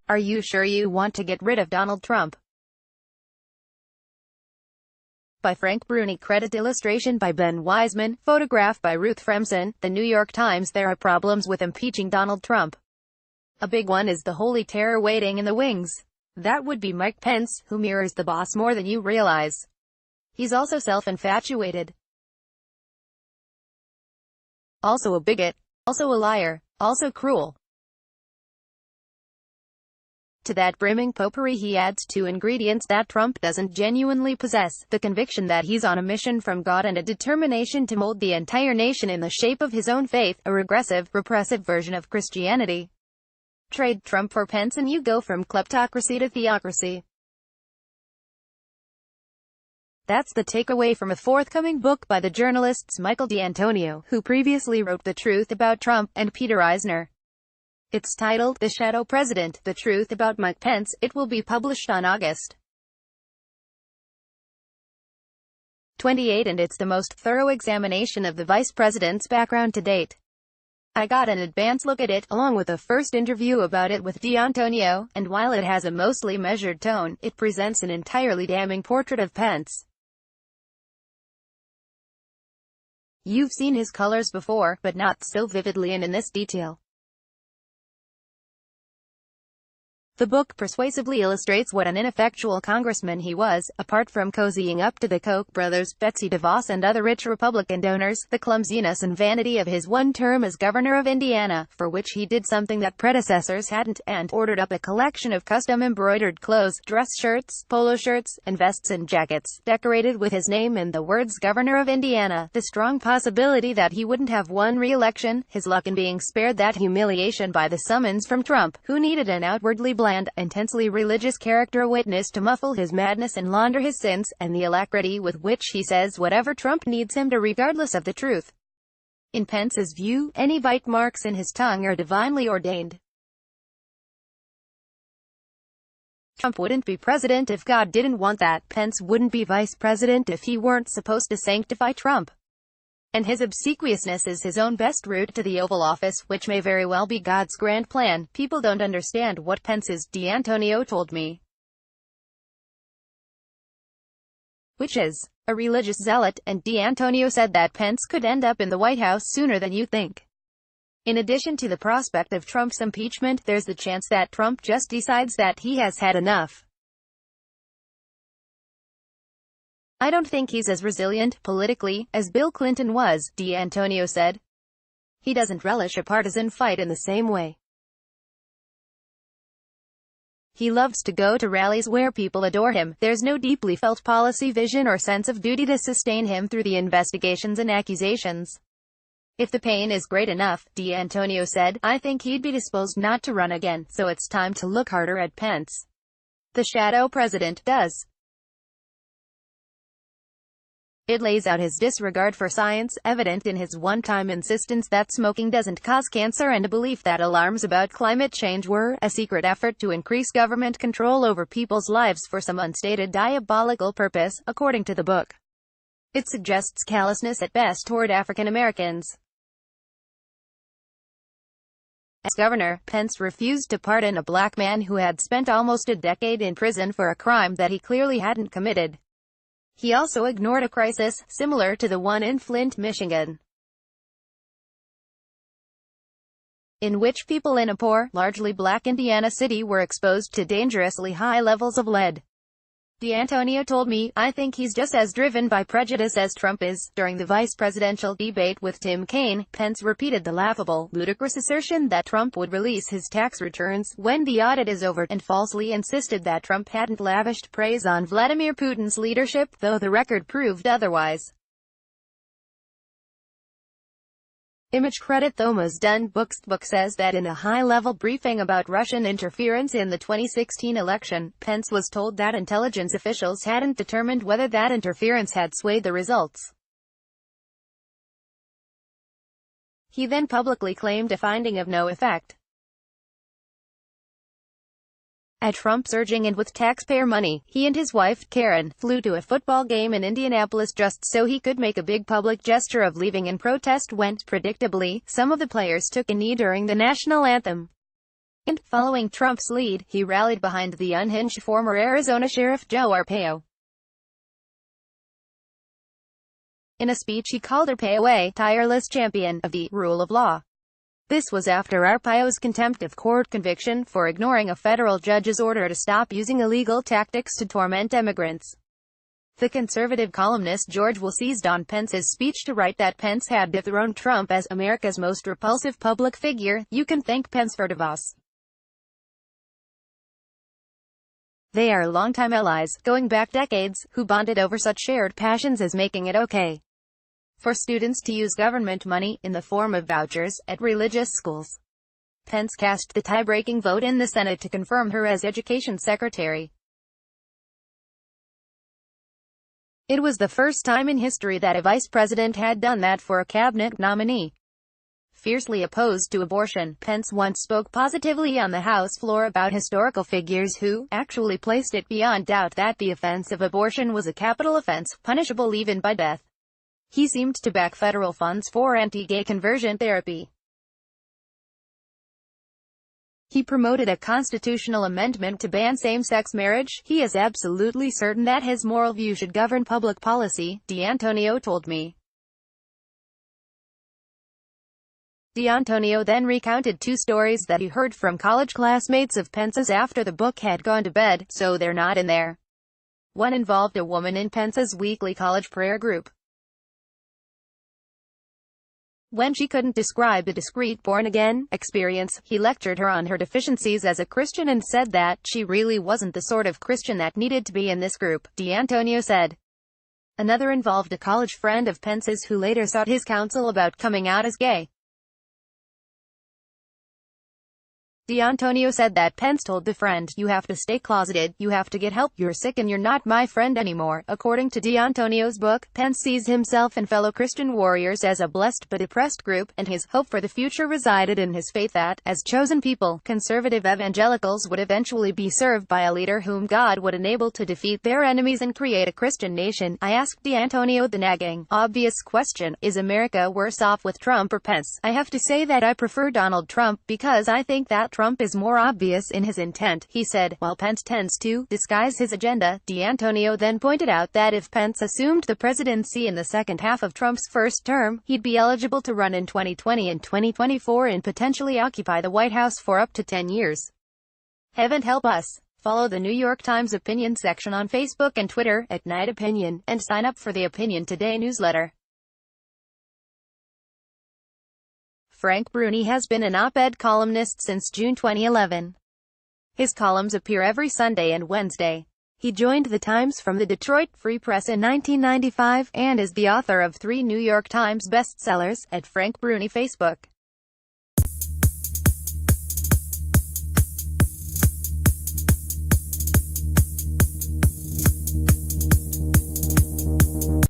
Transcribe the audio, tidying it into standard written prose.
Are you sure you want to get rid of Donald Trump? By Frank Bruni. Credit illustration by Ben Wiseman. Photograph by Ruth Fremson. The New York Times. There are problems with impeaching Donald Trump. A big one is the holy terror waiting in the wings. That would be Mike Pence, who mirrors the boss more than you realize. He's also self-infatuated. Also a bigot. Also a liar. Also cruel. To that brimming potpourri he adds two ingredients that Trump doesn't genuinely possess: the conviction that he's on a mission from God and a determination to mold the entire nation in the shape of his own faith, a regressive, repressive version of Christianity. Trade Trump for Pence and you go from kleptocracy to theocracy. That's the takeaway from a forthcoming book by the journalists Michael D'Antonio, who previously wrote The Truth About Trump, and Peter Eisner. It's titled The Shadow President: The Truth About Mike Pence. It will be published on August 28, and it's the most thorough examination of the vice president's background to date. I got an advance look at it, along with a first interview about it with D'Antonio, and while it has a mostly measured tone, it presents an entirely damning portrait of Pence. You've seen his colors before, but not so vividly and in this detail. The book persuasively illustrates what an ineffectual congressman he was. Apart from cozying up to the Koch brothers, Betsy DeVos and other rich Republican donors, the clumsiness and vanity of his one term as governor of Indiana, for which he did something that predecessors hadn't, and ordered up a collection of custom embroidered clothes, dress shirts, polo shirts, and vests and jackets, decorated with his name and the words Governor of Indiana, the strong possibility that he wouldn't have won re-election, his luck in being spared that humiliation by the summons from Trump, who needed an outwardly bland, intensely religious character, a witness to muffle his madness and launder his sins, and the alacrity with which he says whatever Trump needs him to regardless of the truth. In Pence's view, any bite marks in his tongue are divinely ordained. Trump wouldn't be president if God didn't want that. Pence wouldn't be vice president if he weren't supposed to sanctify Trump. And his obsequiousness is his own best route to the Oval Office, which may very well be God's grand plan. People don't understand what Pence is, D'Antonio told me. Which is a religious zealot, and D'Antonio said that Pence could end up in the White House sooner than you think. In addition to the prospect of Trump's impeachment, there's the chance that Trump just decides that he has had enough. I don't think he's as resilient, politically, as Bill Clinton was, D'Antonio said. He doesn't relish a partisan fight in the same way. He loves to go to rallies where people adore him. There's no deeply felt policy vision or sense of duty to sustain him through the investigations and accusations. If the pain is great enough, D'Antonio said, I think he'd be disposed not to run again, so it's time to look harder at Pence. The shadow president does. It lays out his disregard for science, evident in his one-time insistence that smoking doesn't cause cancer, and a belief that alarms about climate change were a secret effort to increase government control over people's lives for some unstated diabolical purpose, according to the book. It suggests callousness at best toward African Americans. As governor, Pence refused to pardon a black man who had spent almost a decade in prison for a crime that he clearly hadn't committed. He also ignored a crisis, similar to the one in Flint, Michigan, in which people in a poor, largely black Indiana city were exposed to dangerously high levels of lead. D'Antonio told me, I think he's just as driven by prejudice as Trump is. During the vice presidential debate with Tim Kaine, Pence repeated the laughable, ludicrous assertion that Trump would release his tax returns when the audit is over, and falsely insisted that Trump hadn't lavished praise on Vladimir Putin's leadership, though the record proved otherwise. Image credit Thomas Dunn Books. Book says that in a high-level briefing about Russian interference in the 2016 election, Pence was told that intelligence officials hadn't determined whether that interference had swayed the results. He then publicly claimed a finding of no effect. At Trump's urging and with taxpayer money, he and his wife, Karen, flew to a football game in Indianapolis just so he could make a big public gesture of leaving in protest when, predictably, some of the players took a knee during the national anthem. And, following Trump's lead, he rallied behind the unhinged former Arizona Sheriff Joe Arpaio. In a speech he called Arpaio a tireless champion of the rule of law. This was after Arpaio's contempt of court conviction for ignoring a federal judge's order to stop using illegal tactics to torment immigrants. The conservative columnist George Will seized on Pence's speech to write that Pence had dethroned Trump as America's most repulsive public figure. You can thank Pence for DeVos. They are longtime allies, going back decades, who bonded over such shared passions as making it okay for students to use government money, in the form of vouchers, at religious schools. Pence cast the tie-breaking vote in the Senate to confirm her as Education Secretary. It was the first time in history that a vice president had done that for a cabinet nominee. Fiercely opposed to abortion, Pence once spoke positively on the House floor about historical figures who actually placed it beyond doubt that the offense of abortion was a capital offense, punishable even by death. He seemed to back federal funds for anti-gay conversion therapy. He promoted a constitutional amendment to ban same-sex marriage. He is absolutely certain that his moral view should govern public policy, D'Antonio told me. D'Antonio then recounted two stories that he heard from college classmates of Pence's after the book had gone to bed, so they're not in there. One involved a woman in Pence's weekly college prayer group. When she couldn't describe a discrete born-again experience, he lectured her on her deficiencies as a Christian and said that she really wasn't the sort of Christian that needed to be in this group, D'Antonio said. Another involved a college friend of Pence's who later sought his counsel about coming out as gay. D'Antonio said that Pence told the friend, "You have to stay closeted, you have to get help, you're sick and you're not my friend anymore." According to D'Antonio's book, Pence sees himself and fellow Christian warriors as a blessed but oppressed group, and his hope for the future resided in his faith that, as chosen people, conservative evangelicals would eventually be served by a leader whom God would enable to defeat their enemies and create a Christian nation. I asked D'Antonio the nagging, obvious question, is America worse off with Trump or Pence? I have to say that I prefer Donald Trump, because I think that Trump is more obvious in his intent, he said, while Pence tends to disguise his agenda. D'Antonio then pointed out that if Pence assumed the presidency in the second half of Trump's first term, he'd be eligible to run in 2020 and 2024 and potentially occupy the White House for up to 10 years. Heaven help us. Follow the New York Times opinion section on Facebook and Twitter, @NightOpinion, and sign up for the Opinion Today newsletter. Frank Bruni has been an op-ed columnist since June 2011. His columns appear every Sunday and Wednesday. He joined the Times from the Detroit Free Press in 1995, and is the author of 3 New York Times bestsellers, @Frank Bruni Facebook.